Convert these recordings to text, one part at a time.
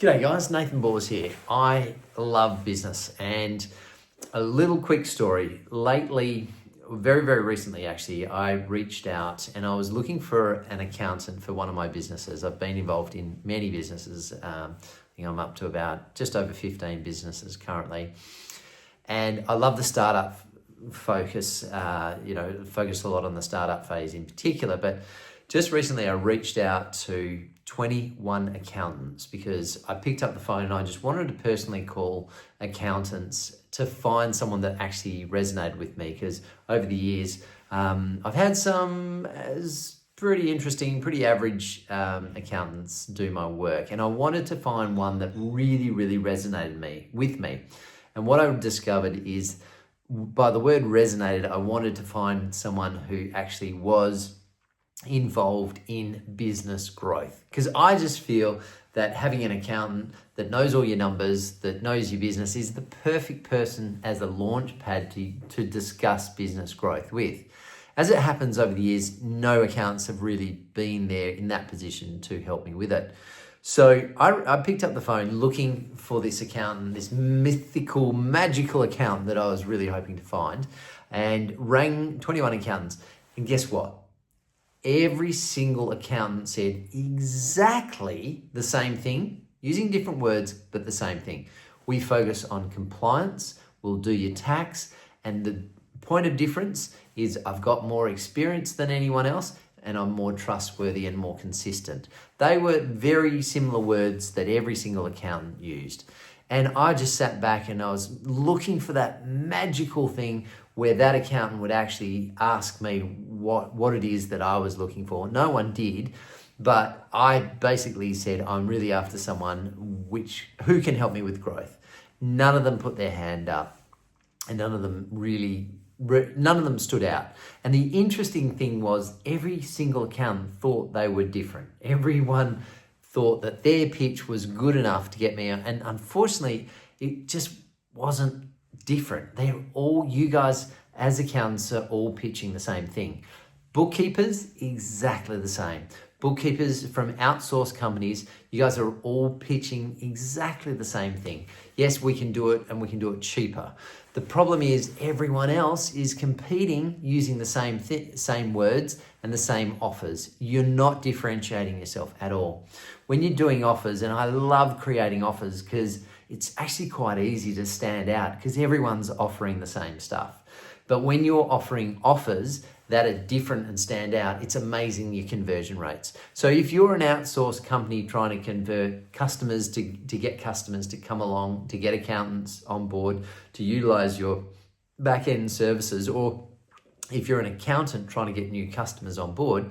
G'day guys, Nathan Baws here. I love business, and a little quick story. Lately, very recently actually, I reached out and I was looking for an accountant for one of my businesses. I've been involved in many businesses. I think I'm up to about just over 15 businesses currently. And I love the startup focus, focus a lot on the startup phase in particular, but just recently I reached out to 21 accountants because I picked up the phone and I just wanted to personally call accountants to find someone that actually resonated with me, because over the years I've had some pretty interesting, pretty average accountants do my work, and I wanted to find one that really resonated with me. And what I discovered is, by the word resonated, I wanted to find someone who actually was involved in business growth, because I just feel that having an accountant that knows all your numbers, that knows your business, is the perfect person as a launch pad to discuss business growth with. As it happens, over the years, no accountants have really been there in that position to help me with it. So I picked up the phone looking for this accountant, this mythical, magical accountant that I was really hoping to find, and rang 21 accountants. And guess what? Every single accountant said exactly the same thing, using different words, but the same thing. We focus on compliance, we'll do your tax, and the point of difference is I've got more experience than anyone else, and I'm more trustworthy and more consistent. They were very similar words that every single accountant used. And I just sat back and I was looking for that magical thing where that accountant would actually ask me what it is that I was looking for. No one did, but I basically said, I'm really after someone who can help me with growth. None of them put their hand up, and none of them stood out. And the interesting thing was, every single accountant thought they were different. Everyone thought that their pitch was good enough to get me, and unfortunately, it just wasn't different. You guys as accountants are all pitching the same thing. Bookkeepers, exactly the same. Bookkeepers from outsourced companies, you guys are all pitching exactly the same thing. Yes, we can do it, and we can do it cheaper. The problem is everyone else is competing using the same words and the same offers. You're not differentiating yourself at all. When you're doing offers, and I love creating offers because it's actually quite easy to stand out because everyone's offering the same stuff. But when you're offering offers that are different and stand out, it's amazing your conversion rates. So if you're an outsourced company trying to convert customers to get customers to come along, to get accountants on board, to utilize your back-end services, or if you're an accountant trying to get new customers on board,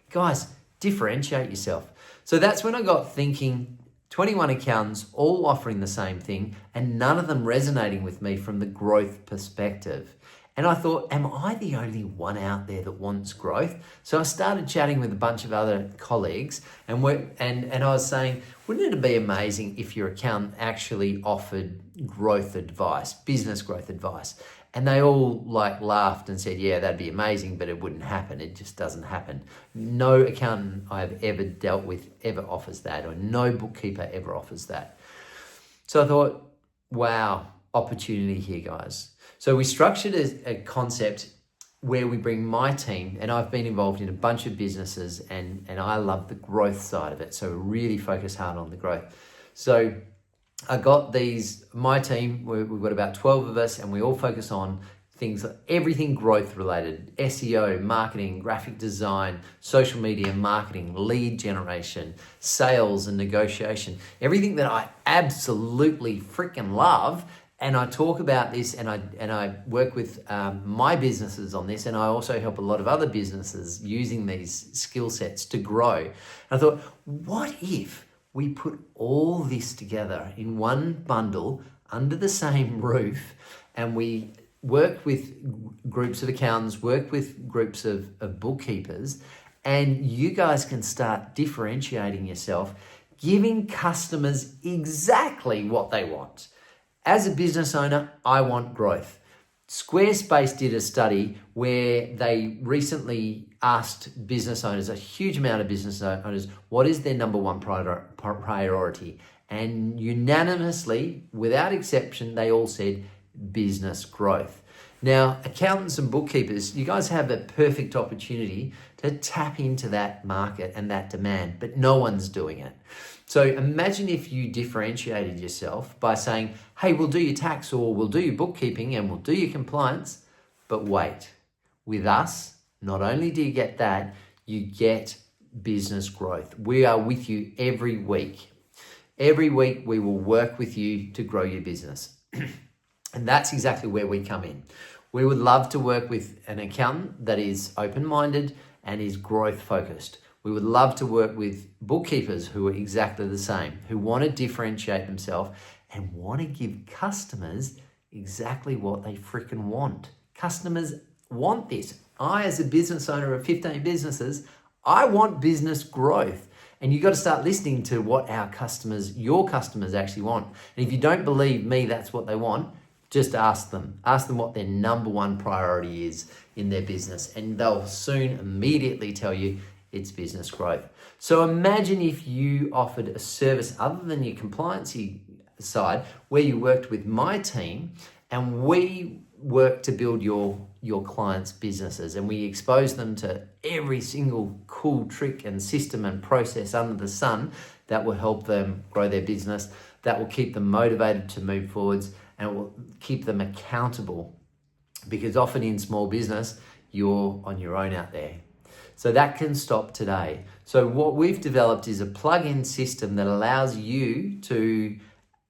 guys, differentiate yourself. So that's when I got thinking, 21 accountants all offering the same thing and none of them resonating with me from the growth perspective. And I thought, am I the only one out there that wants growth? So I started chatting with a bunch of other colleagues, and I was saying, wouldn't it be amazing if your accountant actually offered growth advice, business growth advice? And they all laughed and said, yeah, that'd be amazing, but it wouldn't happen. It just doesn't happen. No accountant I've ever dealt with ever offers that, or no bookkeeper ever offers that. So I thought, wow, opportunity here, guys. So we structured a concept where we bring my team, and I've been involved in a bunch of businesses, and I love the growth side of it. So really focus hard on the growth. So I got my team, we've got about 12 of us, and we all focus on everything growth related: SEO, marketing, graphic design, social media marketing, lead generation, sales and negotiation, everything that I absolutely freaking love. And I talk about this, and I work with my businesses on this, and I also help a lot of other businesses using these skill sets to grow. And I thought, what if we put all this together in one bundle under the same roof, and we work with groups of accountants, work with groups of bookkeepers, and you guys can start differentiating yourself, giving customers exactly what they want. As a business owner, I want growth. Squarespace did a study where they recently asked business owners, a huge amount of business owners, what is their number one priority? And unanimously, without exception, they all said business growth. Now, accountants and bookkeepers, you guys have a perfect opportunity to tap into that market and that demand, but no one's doing it. So imagine if you differentiated yourself by saying, hey, we'll do your tax or we'll do your bookkeeping and we'll do your compliance, but wait, with us, not only do you get that, you get business growth. We are with you every week. Every week we will work with you to grow your business. And that's exactly where we come in. We would love to work with an accountant that is open-minded and is growth-focused. We would love to work with bookkeepers who are exactly the same, who want to differentiate themselves and want to give customers exactly what they freaking want. Customers want this. I, as a business owner of 15 businesses, I want business growth. And you've got to start listening to what our customers, your customers actually want. And if you don't believe me, that's what they want, just ask them. Ask them what their number one priority is in their business. And they'll soon immediately tell you it's business growth. So imagine if you offered a service other than your compliance side, where you worked with my team and we work to build your clients' businesses, and we expose them to every single cool trick and system and process under the sun that will help them grow their business, that will keep them motivated to move forwards, and it will keep them accountable, because often in small business, you're on your own out there. So that can stop today. So what we've developed is a plug-in system that allows you to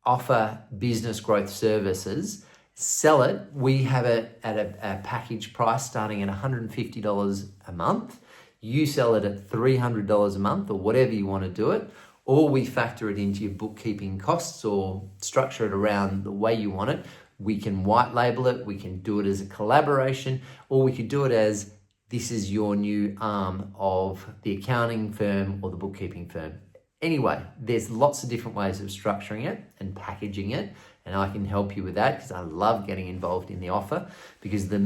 offer business growth services, sell it. We have it at a package price starting at $150 a month. You sell it at $300 a month, or whatever you want to do it, or we factor it into your bookkeeping costs or structure it around the way you want it. We can white label it, we can do it as a collaboration, or we could do it as this is your new arm of the accounting firm or the bookkeeping firm. Anyway, there's lots of different ways of structuring it and packaging it, and I can help you with that because I love getting involved in the offer, because the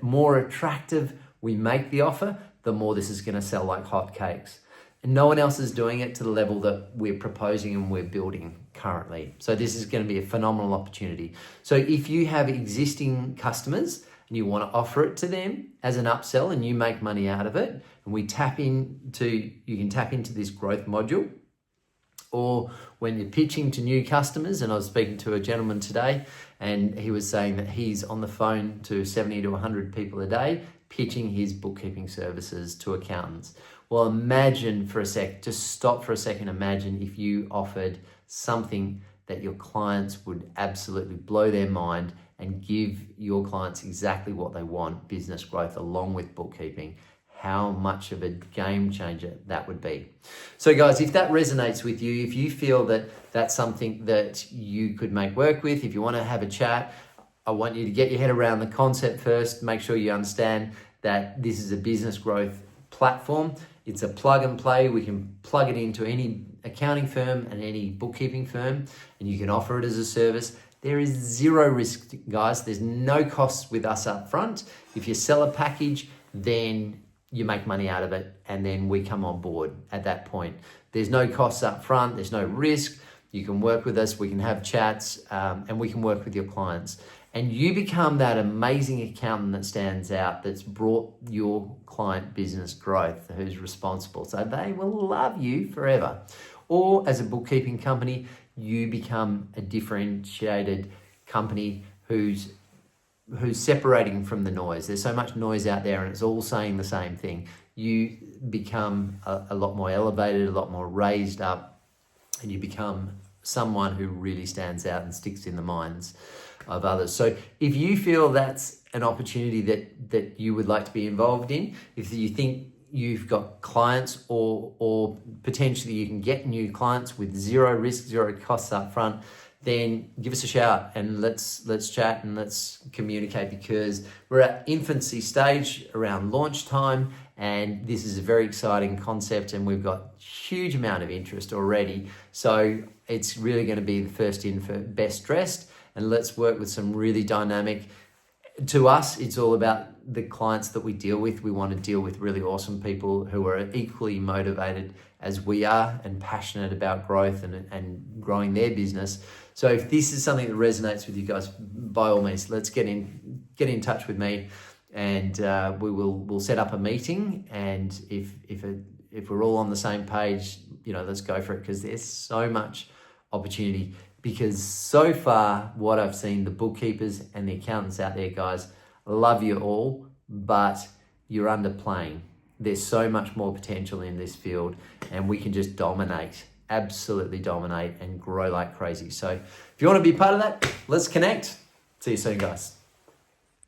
more attractive we make the offer, the more this is going to sell like hotcakes. And no one else is doing it to the level that we're proposing and we're building currently. So this is going to be a phenomenal opportunity. So if you have existing customers and you want to offer it to them as an upsell and you make money out of it, and you can tap into this growth module, or when you're pitching to new customers, and I was speaking to a gentleman today and he was saying that he's on the phone to 70 to 100 people a day pitching his bookkeeping services to accountants. Well, imagine for a sec, just stop for a second, imagine if you offered something that your clients would absolutely blow their mind and give your clients exactly what they want, business growth along with bookkeeping. How much of a game changer that would be. So guys, if that resonates with you, if you feel that that's something that you could make work with, if you want to have a chat, I want you to get your head around the concept first, make sure you understand that this is a business growth platform. It's a plug and play. We can plug it into any accounting firm and any bookkeeping firm, and you can offer it as a service. There is zero risk, guys. There's no costs with us up front. If you sell a package, then you make money out of it, and then we come on board at that point. There's no costs up front. There's no risk. You can work with us. We can have chats, and we can work with your clients. And you become that amazing accountant that stands out, that's brought your client business growth, who's responsible. So they will love you forever. Or as a bookkeeping company, you become a differentiated company who's separating from the noise. There's so much noise out there and it's all saying the same thing. You become a lot more elevated, a lot more raised up, and you become someone who really stands out and sticks in the minds of others. So if you feel that's an opportunity that you would like to be involved in, if you think you've got clients or potentially you can get new clients with zero risk, zero costs up front, then give us a shout and let's chat and let's communicate, because we're at infancy stage around launch time, and this is a very exciting concept and we've got huge amount of interest already. So it's really going to be the first in for best dressed, and let's work with some really dynamic To us, it's all about the clients that we deal with. We want to deal with really awesome people who are equally motivated as we are and passionate about growth and growing their business. So if this is something that resonates with you guys, by all means, let's get in touch with me, and we'll set up a meeting. And if we're all on the same page, let's go for it, because there's so much opportunity. Because so far, what I've seen, the bookkeepers and the accountants out there, guys, love you all, but you're underplaying. There's so much more potential in this field, and we can just dominate, absolutely dominate, and grow like crazy. So if you want to be part of that, let's connect. See you soon, guys.